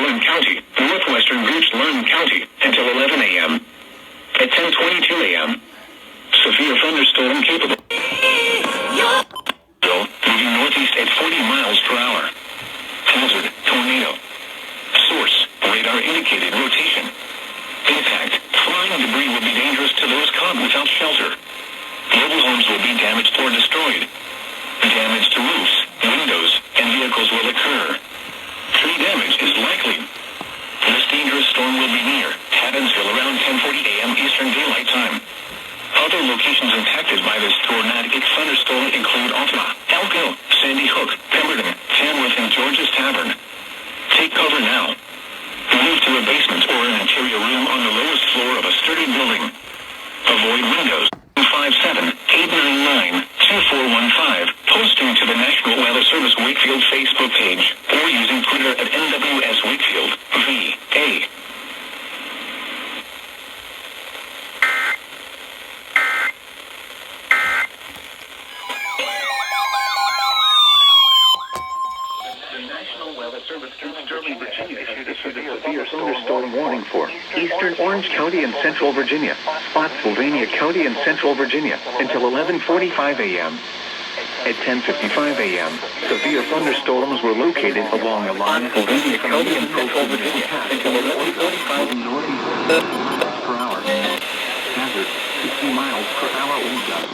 Dillon County, northwestern Gooch-Lund County, until 11 a.m. At 10:22 a.m., severe thunderstorm capable. Moving northeast at 40 miles per hour. Hazard, tornado. Source, radar indicated rotation. Impact, flying debris will be dangerous to those caught without shelter. Mobile homes will be damaged or destroyed. Damage to roofs, windows, and vehicles will occur. Tree damage is likely. This dangerous storm will be near Haddonsville around 10:40 a.m. Eastern Daylight Time. Other locations impacted by this tornadic thunderstorm include Altima, Elko, Sandy Hook, Pemberton, Tamworth, and George's Tavern. Take cover now. Move to a basement or an interior room on the lowest floor of a sturdy building. Avoid windows. 257-899-2415, posting to the National Weather Service Wakefield Facebook page, or using Twitter at NWS Wakefield, VA. The National Weather Service in Sterling, Virginia issued a severe thunderstorm warning for eastern Orange County and central Virginia, Spotsylvania County and central Virginia, until 11:45 a.m. At 10:55 a.m., severe thunderstorms were located along the line of Spotsylvania County and central Virginia until 11:45 northeast miles per hour. Hazard, 60 miles per hour wind gust.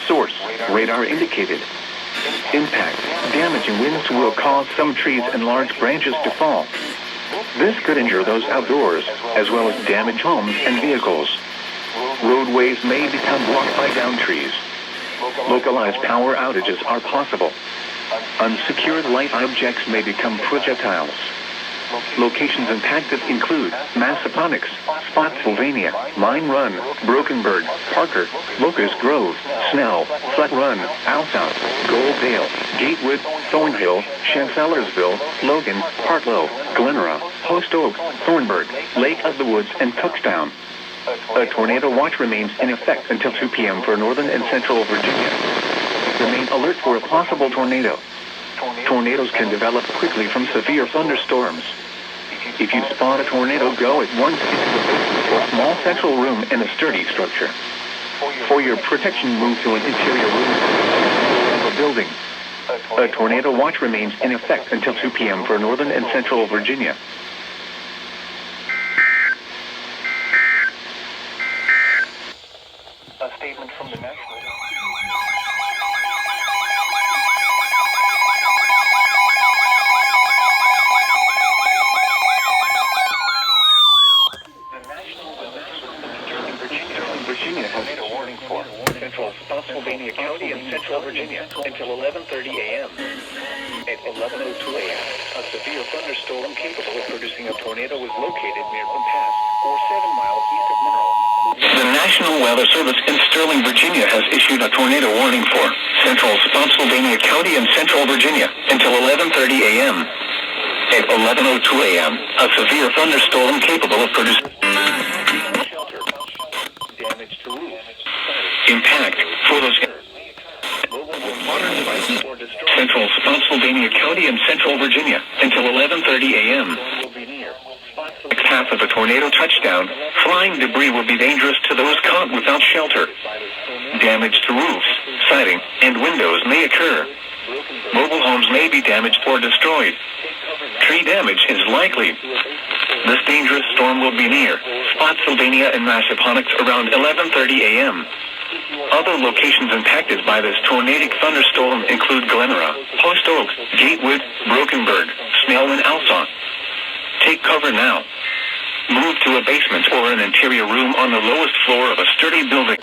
Source, radar indicated. Impact, damaging winds will cause some trees and large branches to fall. This could injure those outdoors, as well as damage homes and vehicles. Roadways may become blocked by downed trees. Localized power outages are possible. Unsecured light objects may become projectiles. Locations impacted include Massaponax, Spotsylvania, Mine Run, Brokenburg, Parker, Locust Grove, Snell, Flat Run, Alsop, Goldale, Gatewood, Thornhill, Chancellorsville, Logan, Partlow, Glenora, Post Oak, Thornburg, Lake of the Woods, and Cookstown. A tornado watch remains in effect until 2 p.m. for northern and central Virginia. Remain alert for a possible tornado. Tornadoes can develop quickly from severe thunderstorms. If you spot a tornado, go at once into the basement or small central room in a sturdy structure. For your protection, move to an interior room of a building. A tornado watch remains in effect until 2 p.m. for northern and central Virginia. A statement from the National. Virginia has a warning for central Spotsylvania County and central Virginia until 11:30 a.m. At 11:02 a.m., a severe thunderstorm capable of producing a tornado was located near the pass, or 7 miles east of Monroe. The National Weather Service in Sterling, Virginia has issued a tornado warning for central Spotsylvania County and central Virginia until 11:30 a.m. At 11:02 a.m., a severe thunderstorm capable of producing damage to roofs. Impact for those modern devices. Central Spotsylvania County and central Virginia until 11:30 a.m. Path of a tornado touchdown, flying debris will be dangerous to those caught without shelter. Damage to roofs, siding, and windows may occur. Mobile homes may be damaged or destroyed. Tree damage is likely. This dangerous storm will be near Spotsylvania and Massaponax around 11:30 a.m. Other locations impacted by this tornadic thunderstorm include Glenora, Post Oak, Gatewood, Brokenburg, Snell, and Alsop. Take cover now. Move to a basement or an interior room on the lowest floor of a sturdy building.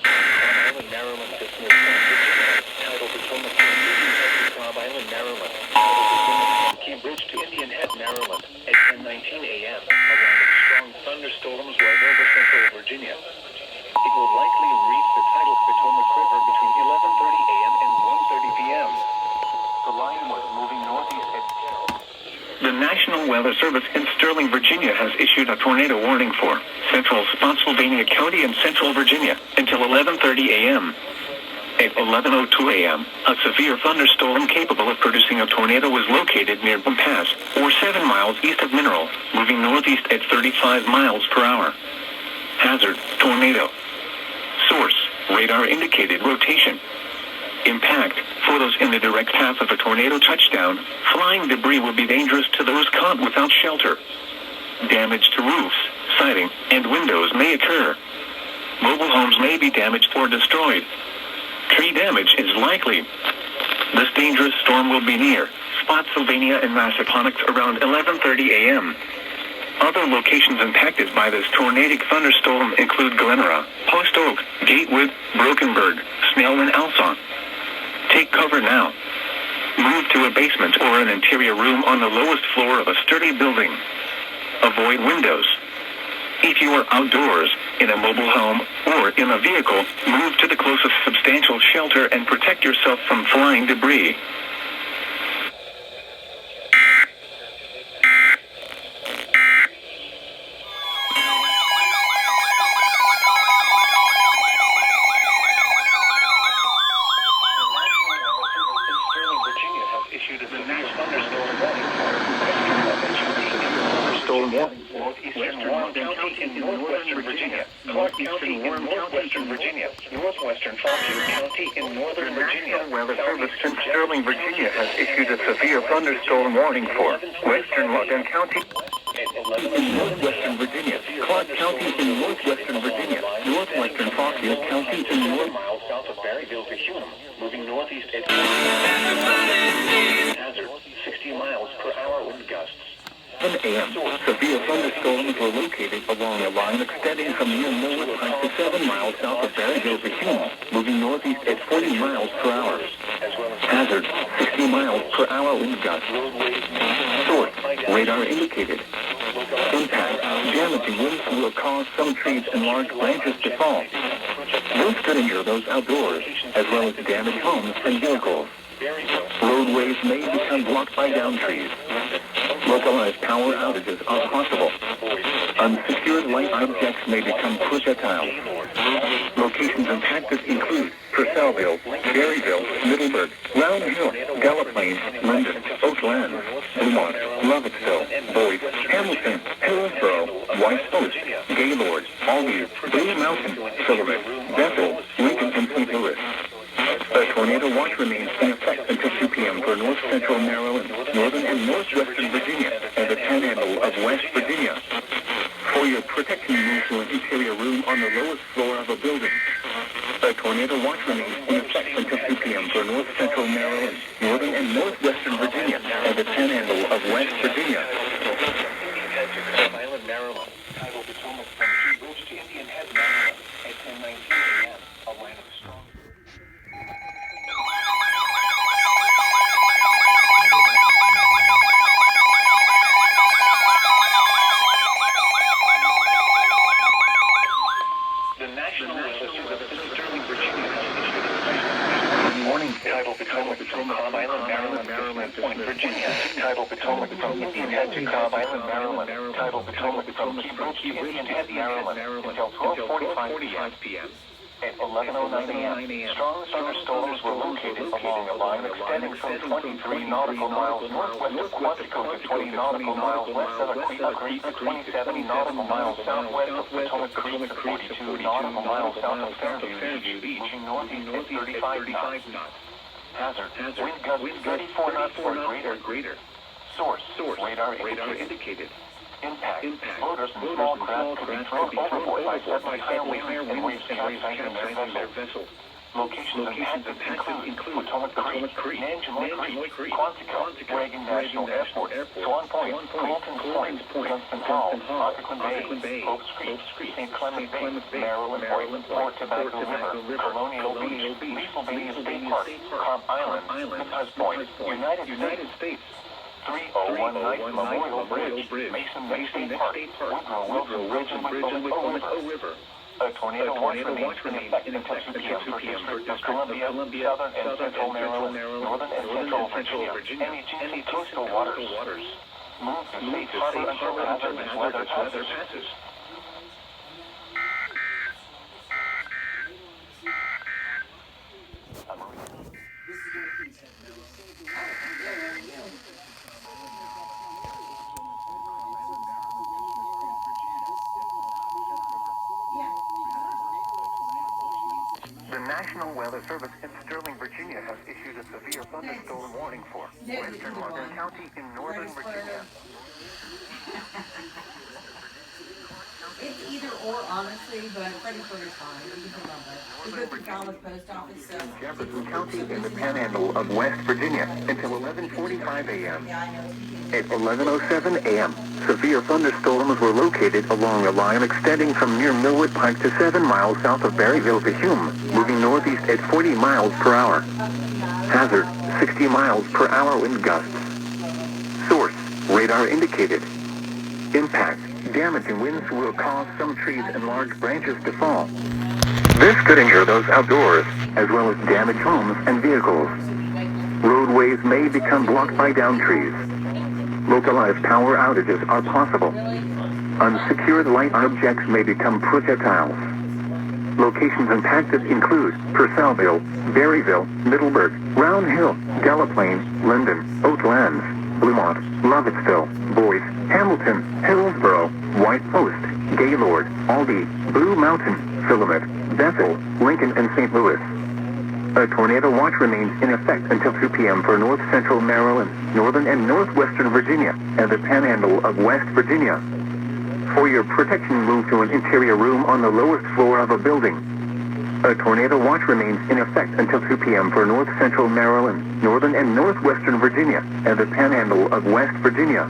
Bridge to Indian Head, Maryland, at 10:19 a.m. Around strong thunderstorms right over central Virginia. It will likely reach the tidal Potomac River between 11:30 a.m. and 1:30 p.m. The line was moving northeast at 10. The National Weather Service in Sterling, Virginia has issued a tornado warning for central Spotsylvania County and central Virginia until 11:30 a.m. At 11:02 a.m., a severe thunderstorm capable of producing a tornado was located near Boom Pass, or 7 miles east of Mineral, moving northeast at 35 miles per hour. Hazard, tornado. Source, radar indicated rotation. Impact, photos in the direct path of a tornado touchdown. Flying debris will be dangerous to those caught without shelter. Damage to roofs, siding, and windows may occur. Mobile homes may be damaged or destroyed. Tree damage is likely. This dangerous storm will be near Spotsylvania and Massaponax around 11:30 a.m. Other locations impacted by this tornadic thunderstorm include Glenora, Post Oak, Gatewood, Brokenburg, Snell, and Alson. Take cover now. Move to a basement or an interior room on the lowest floor of a sturdy building. Avoid windows. If you are outdoors, in a mobile home, or in a vehicle, move to the closest substantial shelter and protect yourself from flying debris. Northwestern Virginia, Clark County in northwestern Virginia, northwestern Fauquier County in northern Virginia. The National Weather Service in Sterling, Virginia has issued a severe thunderstorm warning for western Logan County in northwestern Virginia, Clark County in northwestern Virginia, northwestern Fauquier County in north miles south of Berryville to Hume, moving northeast at hazard 60 miles per hour wind gusts. 7 a.m. Severe thunderstorms were located along a line extending from near Millwood Heights to 7 miles south of Berryville to Hume, moving northeast at 40 miles per hour. Hazard, 60 miles per hour wind gusts. Source, radar indicated. Impact, damaging winds will cause some trees and large branches to fall. Those sitting near those outdoors, as well as damaged homes and vehicles. Roadways may become blocked by downed trees. Localized power outages are possible. Unsecured light objects may become projectiles. Locations impacted include Purcellville, Berryville, Middleburg, Round Hill, Delaplane, Linden, Oakland, Beaumont, Lovettsville, Boyd, Hamilton, Hillsborough, White Oaks, Gaylord, Albany, Blue Mountain, Silverman, Bethel, Lincoln, and St. Louis. A tornado watch remains in effect until 2 p.m. for north central Maryland, northern and northwestern Virginia, and the panhandle of West Virginia. For your protection, move to an interior room on the lowest floor of a building. A tornado watch remains in effect until 2 p.m. for north central Maryland, northern and northwestern Virginia, and the panhandle of West Virginia. Island, Maryland. Tidal Potomac from Key Bridge to Indian Head, Maryland, at 10:19 a.m. A line of strong. The National Weather Service in Sterling, Virginia has issued warning. Tidal Potomac from Cobb Island, Maryland, Point, Virginia. Tidal Potomac from Indian Head to Cobb Island, Maryland. Tidal Potomac from Key Bridge to Indian Head, Maryland, until 12:45 p.m. At 11:09 a.m., strong thunderstorms were located along a line extending from 23 nautical miles northwest of Quantico to 20 nautical miles west of Aquila Creek to 27 nautical miles southwest of Potomac Creek to 42 nautical miles south of Fairview Beach, moving northeast at 35 knots. Hazard, wind gusts 34 knots or greater. Source, radar indicated. Impact, motors and small craft could be thrown overboard by suddenly high winds and waves capsizing their vessels. Locations impacted include Potomac Creek, Nanjemoy Creek, Quantico, Reagan National Airport, Swan Point, Fulton Point, Princeton Hall, Occoquan Bay, Oaks Creek, St. Clement Bay, Maryland, Port Tobacco River, Colonial Beach, Pennsylvania State Park, Cobb Island, Nicholas Point, United States. 3019 Memorial Bridge, Mason State Park, Woodrow Wilson Bridge, and Potomac River. A tornado watch remains in effect until 2 p.m. for District of Columbia, Southern and Central Maryland, Northern and Central Virginia, and adjacent coastal waters. Move to safe harbor until hazardous weather passes. The National Weather Service in Sterling, Virginia has issued a severe thunderstorm warning for western Logan County in northern Virginia. It's either or, honestly, but Fredericksburg is fine. We can put it on both. We go through Falmouth Post Office, so... Jefferson County in the panhandle of West Virginia until 11:45 a.m. At 11:07 a.m., severe thunderstorms were located along a line extending from near Millwood Pike to 7 miles south of Berryville to Hume, moving northeast at 40 miles per hour. Hazard, 60 miles per hour wind gusts. Source, radar indicated. Impact, damaging winds will cause some trees and large branches to fall. This could injure those outdoors, as well as damage homes and vehicles. Roadways may become blocked by downed trees. Localized power outages are possible. Unsecured light objects may become projectiles. Locations impacted include Purcellville, Berryville, Middleburg, Round Hill, Delaplane, Linden, Oatlands, Bluemont, Lovettsville, Boyce, Hamilton, Hillsborough, White Post, Gaylord, Aldie, Blue Mountain, Philomet, Bethel, Lincoln, and St. Louis. A tornado watch remains in effect until 2 p.m. for north-central Maryland, northern and northwestern Virginia, and the panhandle of West Virginia. For your protection, move to an interior room on the lowest floor of a building. A tornado watch remains in effect until 2 p.m. for north-central Maryland, northern and northwestern Virginia, and the panhandle of West Virginia.